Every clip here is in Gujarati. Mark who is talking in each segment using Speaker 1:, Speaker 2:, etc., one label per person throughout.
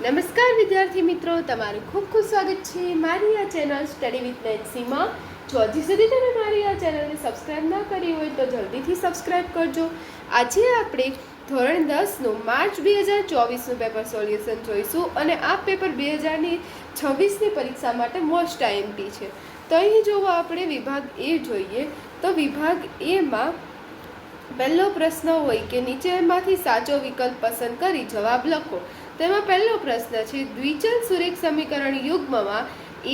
Speaker 1: નમસ્કાર વિદ્યાર્થી મિત્રો, તમારું ખૂબ ખૂબ સ્વાગત છે મારી આ ચેનલ સ્ટડી વિથ નેન્સીમાં. જો હજી સુધી તમે મારી આ ચેનલને સબસ્ક્રાઈબ ના કરી હોય તો જલ્દીથી સબસ્ક્રાઈબ કરજો. આજે આપણે ધોરણ 10નું માર્ચ 2024નું પેપર સોલ્યુશન જોઈશું અને આ પેપર 2026ની પરીક્ષા માટે મોસ્ટ આઈએમપી છે. તો અહીં જો આપણે વિભાગ એ જોઈએ તો વિભાગ એમાં પહેલો પ્રશ્ન હોય કે નીચેમાંથી સાચો વિકલ્પ પસંદ કરી જવાબ લખો. તેમાં પહેલો પ્રશ્ન છે, દ્વિચલ સુરેખ સમીકરણ યુગ્મમાં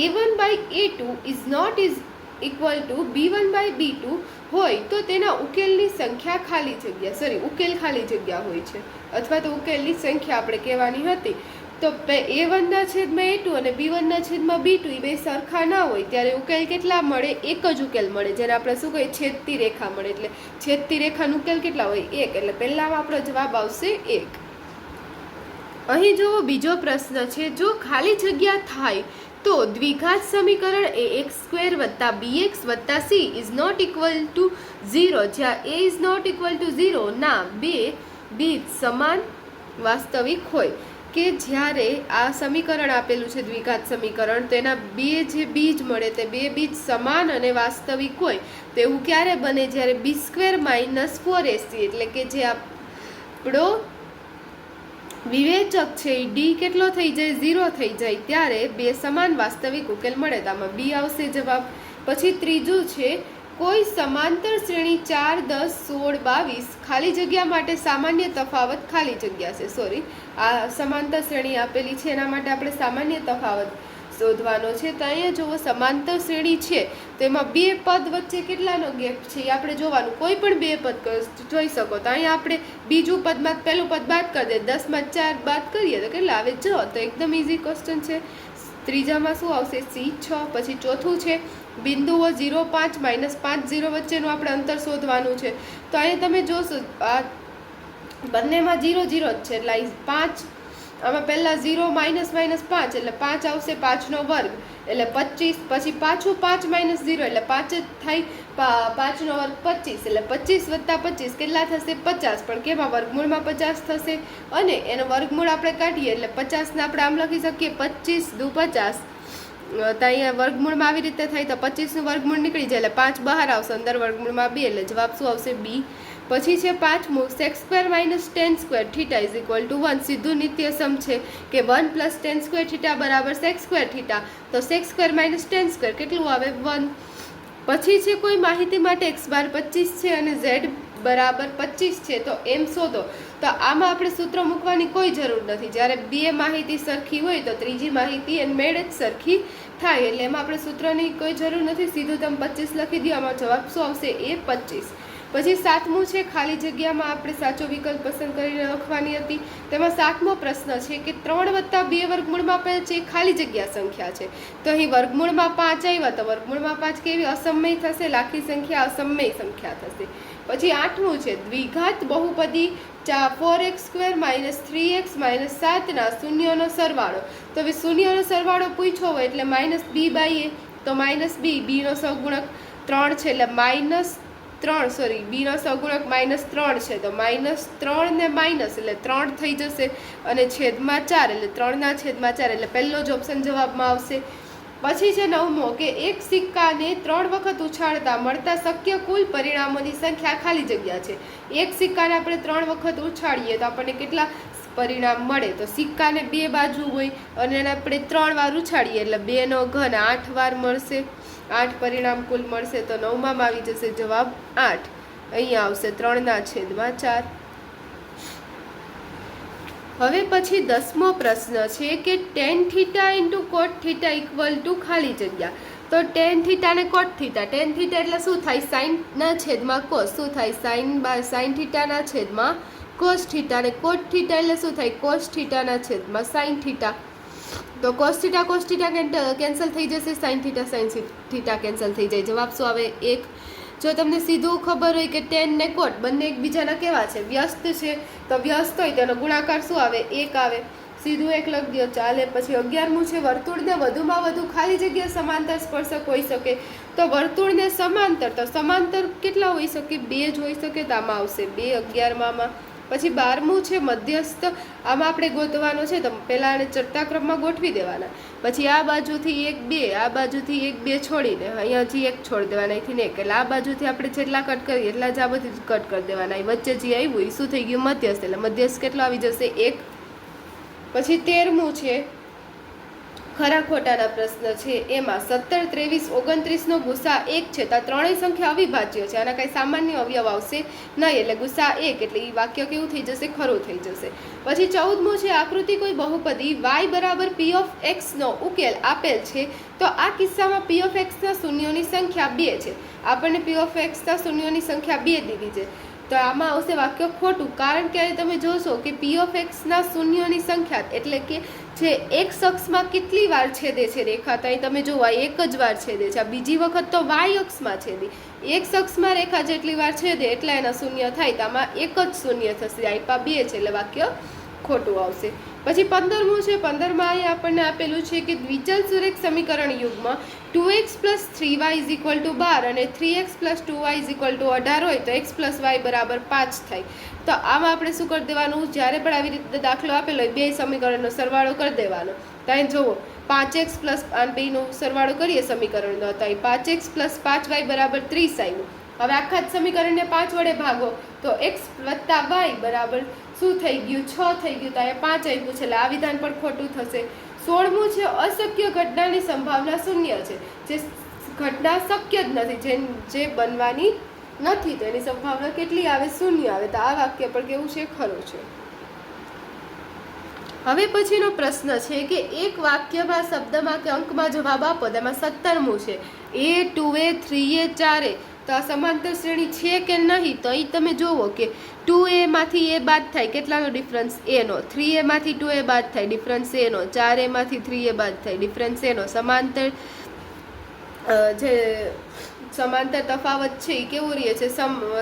Speaker 1: a1/a2 is not is equal to b1/b2 હોય તો તેના ઉકેલની સંખ્યા ખાલી જગ્યા ઉકેલ ખાલી જગ્યા હોય છે, અથવા તો ઉકેલની સંખ્યા આપણે કહેવાની હતી. તો a1ના છેદમાં a2 અને b1ના છેદમાં b2 એ બે સરખા ના હોય ત્યારે ઉકેલ કેટલા મળે? એક જ ઉકેલ મળે, જેને આપણે શું કહીએ? છેદતી રેખા મળે. એટલે છેદતી રેખાનો ઉકેલ કેટલા હોય? 1. એટલે પહેલામાં આપણો જવાબ આવશે 1. અહીં જુઓ બીજો પ્રશ્ન છે, જો ખાલી જગ્યા થાય તો દ્વિઘાત સમીકરણ ax² વત્તા bx વત્તા c is not equal to 0, જ્યાં a is not equal to 0 ના બે બીજ સમાન વાસ્તવિક હોય. કે જ્યારે આ સમીકરણ આપેલું છે દ્વિઘાત સમીકરણ, તો એના બે જે બીજ મળે તે બે બીજ સમાન અને વાસ્તવિક હોય. તો એવું ક્યારે બને? જ્યારે b² - 4ac એટલે કે જે આપણો વિવેચક છે એ ડી કેટલો થઈ જાય? 0 થઈ જાય, ત્યારે બે સમાન વાસ્તવિક ઉકેલ મળે. તો આમાં બી આવશે જવાબ. પછી ત્રીજું છે, કોઈ સમાંતર શ્રેણી 4, 10, 16, 22 ખાલી જગ્યા માટે સામાન્ય તફાવત ખાલી જગ્યા છે આ સમાંતર શ્રેણી આપેલી છે, એના માટે આપણે સામાન્ય તફાવત શોધવાનો છે. તો અહીંયા જુઓ સમાંતર શ્રેણી છે તો એમાં બે પદ વચ્ચે કેટલાનો ગેપ છે એ આપણે જોવાનું. કોઈ પણ બે પદ જોઈ શકો. તો અહીંયા આપણે બીજું પદમાં પહેલું પદ બાદ કરી દે, 10માં 4 બાદ કરીએ તો કેટલા આવે? 6. તો એકદમ ઇઝી ક્વેશ્ચન છે. ત્રીજામાં શું આવશે? C6. પછી ચોથું છે, બિંદુઓ 0, 5 -5, 0 વચ્ચેનું આપણે અંતર શોધવાનું છે. તો અહીંયા તમે જોશો આ બંનેમાં 0 0 જ છે, એટલે 5. આમાં પહેલાં 0 - -5 એટલે 5 આવશે, 5નો વર્ગ એટલે 25. પછી પાછું 5 - 0 એટલે 5 જ થાય, 5નો વર્ગ 25 એટલે 25 વત્તા 25 કેટલા થશે? 50. પણ કેમાં? વર્ગમૂળમાં 50 થશે અને એનો વર્ગમૂળ આપણે કાઢીએ એટલે 50ને આપણે આમ લખી શકીએ 25 દુ 50. તો અહીંયા વર્ગમૂળમાં આવી રીતે થાય તો 25નું વર્ગમૂળ નીકળી જાય એટલે 5 બહાર આવશે, અંદર વર્ગમૂળમાં 2 એટલે જવાબ શું આવશે? બી. પછી છે પાંચમું, sec² - tan² θ is equal two 1. સીધું નિત્યસમ છે કે 1 + tan² θ બરાબર sec² θ. તો sec² - tan² કેટલું આવે? 1. પછી છે કોઈ માહિતી માટે x બાર 25 છે અને z બરાબર 25 છે તો એમ શોધો. તો આમાં આપણે સૂત્ર મૂકવાની કોઈ જરૂર નથી. જ્યારે બે માહિતી સરખી હોય તો ત્રીજી માહિતી એની મેળે જ સરખી થાય, એટલે એમાં આપણે સૂત્રની કોઈ જરૂર નથી. સીધું તમે 25 લખી દો. આમાં જવાબ શું આવશે? એ 25. પછી સાતમું છે, ખાલી જગ્યામાં આપણે સાચો વિકલ્પ પસંદ કરીને લખવાની હતી. તેમાં સાતમો પ્રશ્ન છે કે 3 + 2 વર્ગમૂળમાં 5 એ ખાલી જગ્યા સંખ્યા છે. તો અહીં વર્ગમૂળમાં 5 આવ્યા તો વર્ગમૂળમાં 5 કેવી? અસમય થશે, લાખી સંખ્યા અસમય સંખ્યા થશે. પછી આઠમું છે, દ્વિઘાત બહુપદી 4x² - 3x - 7 ના શૂન્યનો સરવાળો. તો હવે શૂન્યનો સરવાળો પૂછ્યો હોય એટલે -b/a. તો -b, bનો સહગુણક 3 છે એટલે -3 બીનો સહગુણક -3 છે તો -3 ને માઇનસ એટલે 3 થઈ જશે અને છેદમાં 4 એટલે 3ના છેદમાં 4 એટલે પહેલો જ ઓપ્શન જવાબમાં આવશે. પછી છે નવમો કે એક સિક્કાને 3 વખત ઉછાળતા મળતા શક્ય કુલ પરિણામોની સંખ્યા ખાલી જગ્યા છે. એક સિક્કાને આપણે 3 વખત ઉછાળીએ તો આપણને કેટલા પરિણામ મળે? તો સિક્કાને 2 બાજુ હોય અને એને આપણે 3 વાર ઉછાળીએ એટલે 2નો ઘન 8 વાર મળશે. 8 પરિણામ કુલ મળશે. તો 9માં આવી જશે જવાબ 8. અહીંયા આવશે 3ના છેદમાં 4. હવે પછી 10મો પ્રશ્ન છે કે tan θ × cot θ ઇક્વલ ટુ ખાલી જગ્યા. તો tan θ ને cot θ. tan θ એટલે શું થાય? સાઇનના છેદમાં cos. શું થાય? sin θ ના છેદમાં cos θ. અને cot θ એટલે શું થાય? cos θ ના છેદમાં sin θ. તો cos θ કેન્સલ થઈ જશે, sin θ કેન્સલ થઈ જાય. જવાબ શું આવે? 1. જો તમને સીધું ખબર હોય કે tan ને cot બંને એકબીજાના કેવા છે? વ્યસ્ત છે. તો વ્યસ્ત હોય તેનો ગુણાકાર શું આવે? 1 આવે. સીધું 1 લખી દો, ચાલે. પછી 11મું છે, વર્તુળને વધુમાં વધુ ખાલી જગ્યા સમાંતર સ્પર્શક હોઈ શકે. તો વર્તુળને સમાંતર, તો સમાંતર કેટલા હોઈ શકે? 2 જ હોઈ શકે. તો આમાં આવશે 2 11માં. પછી 12મું છે મધ્યસ્થ, આમાં આપણે ગોતવાનો છે તો પહેલાં આને ચડતા ક્રમમાં ગોઠવી દેવાના. પછી આ બાજુથી 1 2, આ બાજુથી 1 2 છોડીને અહીંયાથી 1 છોડી દેવાના, અહીંથી 1, એટલે આ બાજુથી આપણે જેટલા કટ કરીએ એટલા જ આ બધી કટ કરી દેવાના. વચ્ચે જે આવ્યું એ શું થઈ ગયું? મધ્યસ્થ. એટલે મધ્યસ્થ કેટલો આવી જશે? 1. પછી 13મું છે ખરા ખોટાના પ્રશ્ન છે, એમાં 17 23 29 નો ગુસા 1 છે તો આ ત્રણેય સંખ્યા અવિભાજ્ય છે, આના કાંઈ સામાન્ય અવયવ આવશે નહીં, એટલે ગુસા 1, એટલે એ વાક્ય કેવું થઈ જશે? ખરું થઈ જશે. પછી 14મું છે આકૃતિ કોઈ બહુપદી y બરાબર p ઓફ x નો ઉકેલ આપેલ છે તો આ કિસ્સામાં p ઓફ x ના શૂન્યોની સંખ્યા 2 છે. આપણને p ઓફ x ના શૂન્યોની સંખ્યા 2 દીધી છે તો આમાં આવશે વાક્ય ખોટું, કારણ કે તમે જોશો કે p ઓફ x ના શૂન્યોની સંખ્યા એટલે કે જે x અક્ષમાં કેટલી વાર છેદે છે રેખા, તો અહીં તમે જોવા એક જ વાર છેદે છે, બીજી વખત તો y અક્ષમાં છેદી, x અક્ષમાં રેખા જેટલી વાર છેદે એટલા એના શૂન્ય થાય, તો આમાં એક જ શૂન્ય થશે, આપ્યા 2 છે એટલે વાક્ય ખોટું આવશે. પછી 15મું છે, 15માં અહીં આપણને આપેલું છે કે દ્વિચલ સુરેખ સમીકરણ યુગમાં 2x + 3y = 12 અને 3x + 2y = 18 હોય તો x + y = 5 થાય. તો આમાં આપણે શું કરી દેવાનું? જ્યારે પણ આવી રીતે દાખલો આપેલો હોય બે સમીકરણનો સરવાળો કરી દેવાનો. તો અહીં જુઓ 5x + 2નો સરવાળો કરીએ સમીકરણનો, તો અહીં 5x + 5y = 30 આવ્યું. હવે આખા જ સમીકરણને 5 વડે ભાગો તો x + y બરાબર શું થઈ ગયું? 6 થઈ ગયું. તો અહીંયા 5 આવ્યું છે એટલે આ વિધાન પણ ખોટું થશે. 16મું છે અશક્ય ઘટનાની સંભાવના 0 છે, જે ઘટના શક્ય જ નથી, જે બનવાની નથી તો એની સંભાવના કેટલી આવે? 0 આવે. તો આ વાક્ય પણ કેવું છે? ખરું છે. હવે પછીનો પ્રશ્ન છે કે એક વાક્યમાં શબ્દમાં કે અંકમાં જવાબ આપો. તેમાં 17મું છે a 2a 3a 4a, તો આ સમાંતર શ્રેણી છે કે નહીં? તો અહીં તમે જુઓ કે 2a માંથી a બાદ થાય, કેટલાનો ડિફરન્સ? a no. 3a માંથી 2a બાદ થાય, ડિફરન્સ a નો. 4a માંથી 3a બાદ થાય, ડિફરન્સ a નો. સમાંતર જે સમાંતર તફાવત છે એ કેવું રહે છે?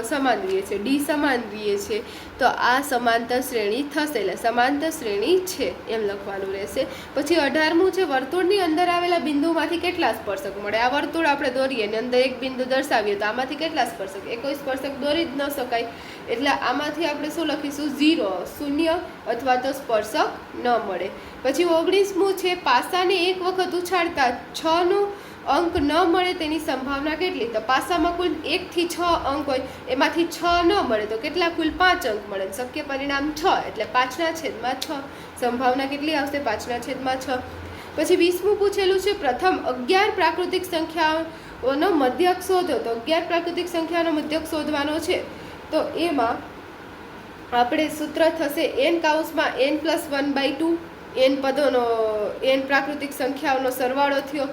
Speaker 1: સમાન રહે છે, ડી સમાન રહે છે, તો આ સમાંતર શ્રેણી થશે, એટલે સમાંતર શ્રેણી છે એમ લખવાનું રહેશે. પછી 18મું છે વર્તુળની અંદર આવેલા બિંદુમાંથી કેટલા સ્પર્શક મળે? આ વર્તુળ આપણે દોરીએ અને અંદર એક બિંદુ દર્શાવીએ તો આમાંથી કેટલા સ્પર્શક? કોઈ સ્પર્શક દોરી જ ન શકાય, એટલે આમાંથી આપણે શું લખીશું? 0, શૂન્ય અથવા તો સ્પર્શક ન મળે. પછી 19મું છે પાસાને એક વખત ઉછાળતા 6નો અંક ન મળે તેની સંભાવના કેટલી? તો પાસામાં કુલ 1 થી 6 અંક હોય, એમાંથી 6 ન મળે તો કેટલા? કુલ 5 અંક મળે. શક્ય પરિણામ 6, એટલે 5/6. સંભાવના કેટલી આવશે? 5/6. પછી 20મું પૂછેલું છે પ્રથમ 11 પ્રાકૃતિક સંખ્યાઓનો મધ્યક શોધો. તો 11 પ્રાકૃતિક સંખ્યાનો મધ્યક શોધવાનો છે તો એમાં આપણે સૂત્ર થશે n કૌંસમાં n + 1/2, n પદોનો n પ્રાકૃતિક સંખ્યાઓનો સરવાળો થયો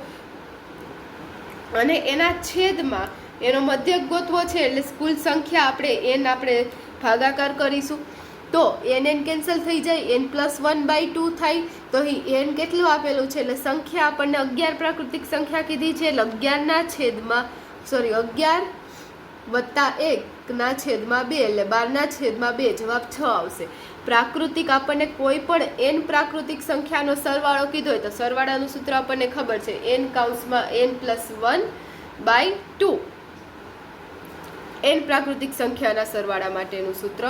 Speaker 1: અને એના છેદમાં એનો મધ્યક ગોતવો છે, એટલે કુલ સંખ્યા આપણે ભાગાકાર કરીશું તો n કેન્સલ થઈ જાય, n + 1/2 થાય. તો અહીં n કેટલું આપેલું છે એટલે સંખ્યા આપણને 11 પ્રાકૃતિક સંખ્યા કીધી છે, એટલે 11 + 1/2 એટલે 12/2, જવાબ 6 આવશે. પ્રાકૃતિક આપણને કોઈ પણ n પ્રાકૃતિક સંખ્યાનો સરવાળો કીધો હોય તો સરવાળાનું સૂત્ર આપણને ખબર છે, n કૌંસમાં n + 1/2, n પ્રાકૃતિક સંખ્યાના સરવાળા માટેનું સૂત્ર.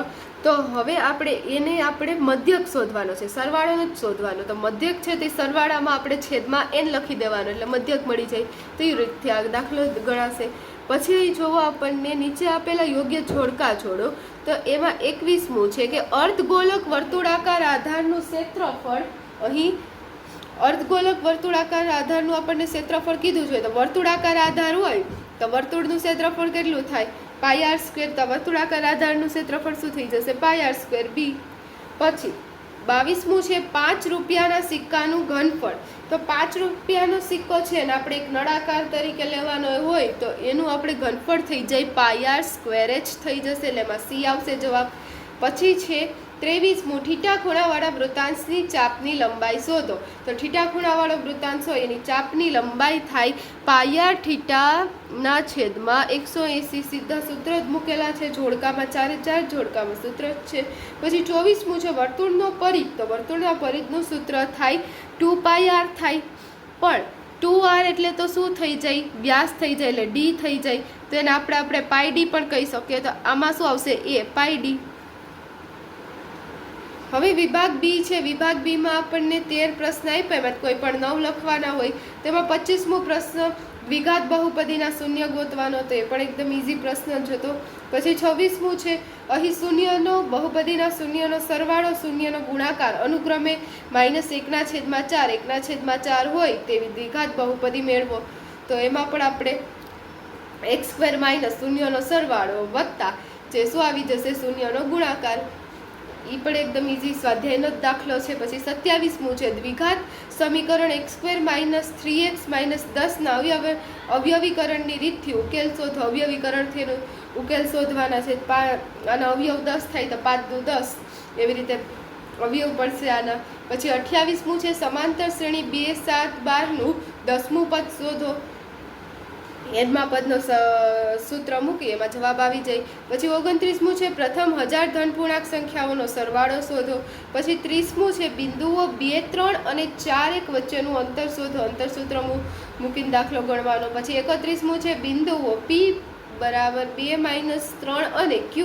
Speaker 1: તો હવે આપણે મધ્યક શોધવાનો છે, સરવાળો જ શોધવાનો. તો મધ્યક છે તે સરવાળામાં આપણે છેદમાં n લખી દેવાનો એટલે મધ્યક મળી જાય. તો એ રીતથી આ દાખલો ગણાશે. પછી અહીં જોવો આપણને નીચે આપેલા યોગ્ય જોડકા જોડો. તો એમાં 21મું છે કે અર્ધગોલક વર્તુળાકાર આધારનું ક્ષેત્રફળ, અહીં અર્ધગોલક વર્તુળાકાર આધારનું આપણને ક્ષેત્રફળ કીધું છે. તો વર્તુળાકાર આધાર હોય તો વર્તુળનું ક્ષેત્રફળ કેટલું થાય? πr². તો વર્તુળાકાર આધારનું ક્ષેત્રફળ શું થઈ જશે? πr²b. પછી 22મું છે 5 રૂપિયાના સિક્કાનું ઘનફળ. તો 5 રૂપિયાનો સિક્કો છે ને આપણે એક નળાકાર તરીકે લેવાનો હોય તો એનું આપણે ઘનફળ થઈ જાય πr²h થઈ જશે, એટલે એમાં c આવશે જવાબ. પછી છે 23મું થીટા ખૂણાવાળા વૃત્તાંશની ચાપની લંબાઈ શોધો. તો થીટા ખૂણાવાળો વૃત્તાંશ હોય એની ચાપની લંબાઈ થાય πr θ/180. સીધા સૂત્ર જ મૂકેલા છે, જોડકામાં 4 જોડકામાં સૂત્ર જ છે. પછી 24મું છે વર્તુળનો પરિઘ. તો વર્તુળના પરિઘનું સૂત્ર થાય 2πr થાય, પણ 2r એટલે તો શું થઈ જાય? વ્યાસ થઈ જાય, એટલે d થઈ જાય. તો એને આપણે πd પણ કહી શકીએ. તો આમાં શું આવશે? a πd. હવે વિભાગ બી છે. વિભાગ બીમાં આપણને 13 પ્રશ્ન આપ્યા, એમાં કોઈ પણ 9 લખવાના હોય. તેમાં 25મો પ્રશ્ન દ્વિઘાત બહુપદીના શૂન્ય ગોતવાનો, તો એ પણ એકદમ ઇઝી પ્રશ્ન જ હતો. પછી 26મું છે અહીં શૂન્યનો બહુપદીના શૂન્યનો સરવાળો, શૂન્યનો ગુણાકાર અનુક્રમે -1/4 1/4 હોય તેવી દ્વિઘાત બહુપદી મેળવો. તો એમાં પણ આપણે x² માઇનસ શૂન્યનો સરવાળો વત્તા જે શું આવી જશે શૂન્યનો ગુણાકાર. એ પણ એકદમ ઇઝી સ્વાધ્યાયનો જ દાખલો છે. પછી 27મું છે દ્વિઘાત સમીકરણ x² માઇનસ 3x માઇનસ 10 અવયવીકરણની રીતથી ઉકેલ શોધો. અવયવીકરણથી ઉકેલ શોધવાના છે. આના અવયવ 10 થાય તો 5 દુ 10, એવી રીતે અવયવ પડશે આના. પછી 28મું છે સમાંતર શ્રેણી 2, 7, 12નું 10મું પદ શોધો. એમાં પદનો સૂત્ર મૂકી એમાં જવાબ આવી જાય. પછી 29મું છે પ્રથમ 1000 ધનપૂર્ણાંક સંખ્યાઓનો સરવાળો શોધો. પછી 30મું છે બિંદુઓ 2, 3 અને 4, 1 વચ્ચેનું અંતર શોધો. અંતર સૂત્ર મૂકીને દાખલો ગણવાનો. પછી 31મું છે બિંદુઓ P બરાબર 2 - 3 અને Q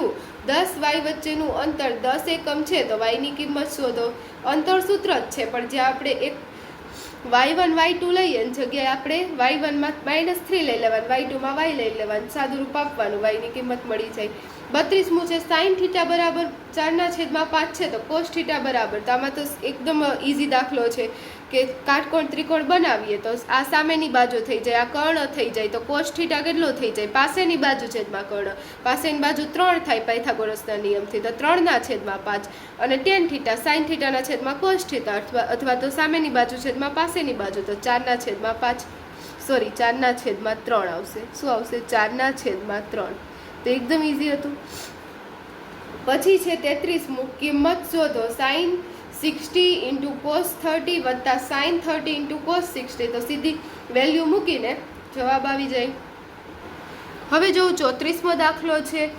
Speaker 1: 10y વચ્ચેનું અંતર 10 એકમ છે, તો y ની કિંમત શોધો. અંતર સૂત્ર જ છે, પણ જે આપણે એક y1 y2 લઈએ એની જગ્યાએ આપણે y1 માં -3 લઈ લેવાનું, y2 માં y લઈ લેવાનું, સાદું રૂપ આપવાનું, y ની કિંમત મળી જાય. 32મું છે sin θ બરાબર 4/5 છે, તો cos θ બરાબર, તો આમાં તો એકદમ ઇઝી દાખલો છે કે કાટકોણ ત્રિકોણ બનાવીએ તો આ સામેની બાજુ થઈ જાય, આ કર્ણ થઈ જાય, તો cos θ કેટલો થઈ જાય પાસેની બાજુ છેદમાં કર્ણ, પાસેની બાજુ 3 થાય પાયથાગોરસના નિયમથી, તો 3/5 અને tan θ sin θ ના છેદમાં cos θ અથવા તો સામેની બાજુ છેદમાં પાસેની બાજુ, તો 4/5 સોરી 4/3 આવશે. શું આવશે? 4/3. તો એકદમ ઇઝી હતું. પછી છે 33મું કિંમત શોધો sin 60 × cos 30 વત્તા sin 30 × cos 60, તો સીધી વેલ્યુ મૂકીને જવાબ આવી જાય. હવે જો 34મો દાખલો છે,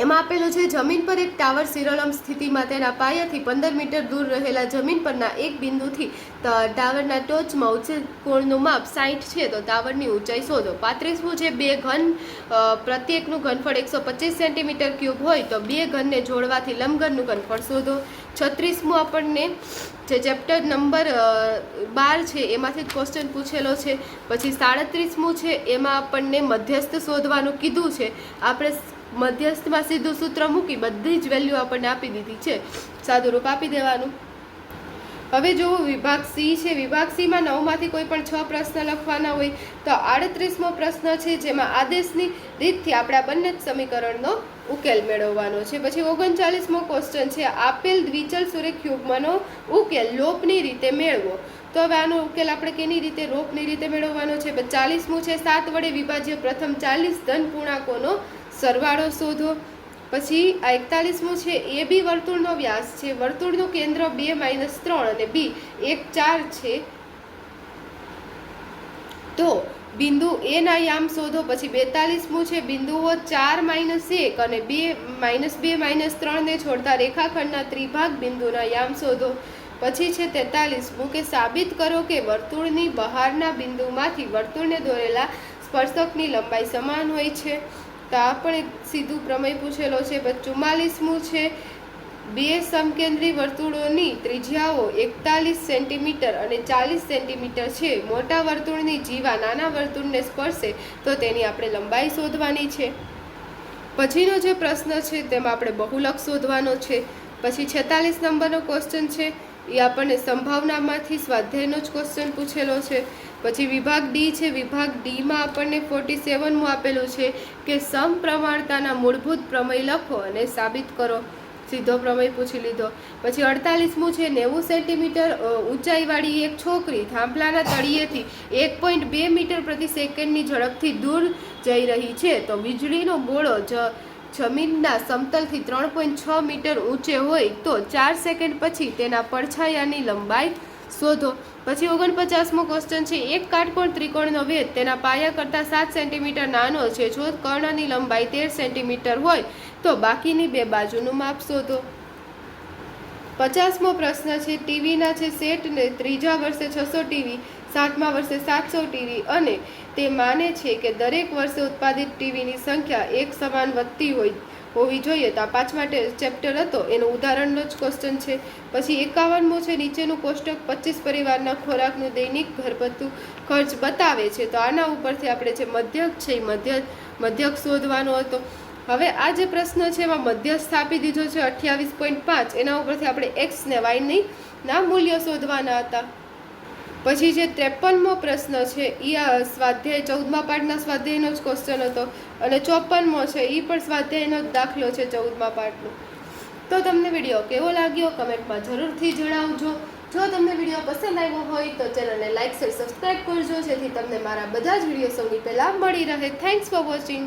Speaker 1: એમાં આપેલું છે જમીન પર એક ટાવર શિરોલંબ સ્થિતિમાં તેના પાયાથી 15 મીટર દૂર રહેલા જમીન પરના એક બિંદુથી ટાવરના ટોચમાં ઉચ્ચ કોણનું માપ 60 છે, તો ટાવરની ઊંચાઈ શોધો. 35મું છે બે ઘન પ્રત્યેકનું ઘનફળ 125 સેન્ટીમીટર ક્યુબ હોય તો બે ઘનને જોડવાથી લંબઘનનું ઘનફળ શોધો. 36મું આપણને જે ચેપ્ટર નંબર 12 છે એમાંથી જ ક્વેશ્ચન પૂછેલો છે. પછી 37મું છે એમાં આપણને મધ્યસ્થ શોધવાનું કીધું છે. આપણે મધ્યસ્થમાં સીધું સૂત્ર મૂકી બધી જ વેલ્યુ આપણને આપી દીધી છે, સાદું રૂપ આપી દેવાનું. હવે જો વિભાગ સી છે, વિભાગ સીમાં 9માંથી કોઈ પણ 6 પ્રશ્ન લખવાના હોય, તો 38મો પ્રશ્ન છે જેમાં આદેશની રીતથી આપણે આ બંને સમીકરણનો ઉકેલ મેળવવાનો છે. પછી 39મો ક્વેશ્ચન છે આપેલ દ્વિચલ સુરેખ યુગ્મનો ઉકેલ લોપની રીતે મેળવો. તો હવે આનો ઉકેલ આપણે કેની રીતે લોપની રીતે મેળવવાનો છે. 40મું છે 7 વડે વિભાજ્ય પ્રથમ 40 ધન પૂર્ણાંકોનો સરવાળો શોધો. પછી આ 41મું છે એ બી વર્તુળનો વ્યાસ છે, વર્તુળનું કેન્દ્ર 2 - 3 અને બી 1, 4 છે, તો બિંદુ એ ના યામ શોધો. પછી 42મું છે બિંદુઓ 4 - 1 અને 2 - 3 ને છોડતા રેખાખંડના ત્રિભાગ બિંદુના યામ શોધો. પછી છે 43મું કે સાબિત કરો કે વર્તુળની બહારના બિંદુમાંથી વર્તુળને દોરેલા સ્પર્શકની લંબાઈ સમાન હોય છે, તો આ પણ એક સીધું પ્રમેય પૂછેલો છે. 44મું છે બે સમકેન્દ્રી વર્તુળોની ત્રિજ્યાઓ 41 સેન્ટીમીટર અને 40 સેન્ટીમીટર છે, મોટા વર્તુળની જીવા નાના વર્તુળને સ્પર્શે તો તેની આપણે લંબાઈ શોધવાની છે. પછીનો જે પ્રશ્ન છે તેમાં આપણે બહુલક શોધવાનો છે. પછી 46 નંબરનો ક્વેશ્ચન છે એ આપણને સંભાવનામાંથી સ્વાધ્યાયનો જ ક્વેશ્ચન પૂછેલો છે. પછી વિભાગ ડી છે, વિભાગ ડીમાં આપણને 47મું આપેલું છે કે સમપ્રમાણતાના મૂળભૂત પ્રમેય લખો અને સાબિત કરો. સીધો પ્રમેય પૂછી લીધો. પછી 48મું છે 90 સેન્ટીમીટર ઊંચાઈવાળી એક છોકરી થાંભલાના તળિયેથી 1.2 મીટર પ્રતિ સેકન્ડની ઝડપથી દૂર જઈ રહી છે, તો વીજળીનો ગોળો જમીનના સમતલથી 3.6 મીટર ઊંચે હોય તો 4 સેકન્ડ પછી તેના પડછાયાની લંબાઈ શોધો. પછી 49મો ક્વેશ્ચન છે એક કાટકોણ ત્રિકોણનો વેધ તેના પાયા કરતાં 7 સેન્ટીમીટર નાનો છે, જો કર્ણની લંબાઈ 13 સેન્ટીમીટર હોય તો બાકીની બે બાજુનું માપ શોધો. 50મો પ્રશ્ન છે ટીવીના છે સેટને ત્રીજા વર્ષે 600 ટીવી, 7મા વર્ષે 700 ટીવી અને તે માને છે કે દરેક વર્ષે ઉત્પાદિત ટીવીની સંખ્યા એક સમાન વધતી હોવી જોઈએ. તો આ 5મા ચેપ્ટર હતો એનું ઉદાહરણનો જ ક્વેશ્ચન છે. પછી 51મો છે, નીચેનું કોષ્ટક 25 પરિવારના ખોરાકનું દૈનિક ઘરગથ્થુ ખર્ચ બતાવે છે. તો આના ઉપરથી આપણે જે મધ્યક છે એ મધ્યક શોધવાનો હતો. હવે આ જે પ્રશ્ન છે એમાં મધ્યસ્થ આપી દીધો છે 28.5. એના ઉપરથી આપણે એક્સ ને વાયની ના મૂલ્યો શોધવાના હતા. પછી જે 53મો પ્રશ્ન છે એ સ્વાધ્યાય 14મા પાઠના સ્વાધ્યાયનો જ ક્વેશ્ચન હતો, અને 54મો છે એ પણ સ્વાધ્યાયનો જ દાખલો છે 14મા પાઠનો. તો તમને વિડીયો કેવો લાગ્યો કમેન્ટમાં જરૂરથી જણાવજો. જો તમને વિડીયો પસંદ આવ્યો હોય તો ચેનલને લાઇક શેર સબસ્ક્રાઈબ કરજો, જેથી તમને મારા બધા જ વિડીયો સૌથી પહેલાં મળી રહે. Thanks for watching.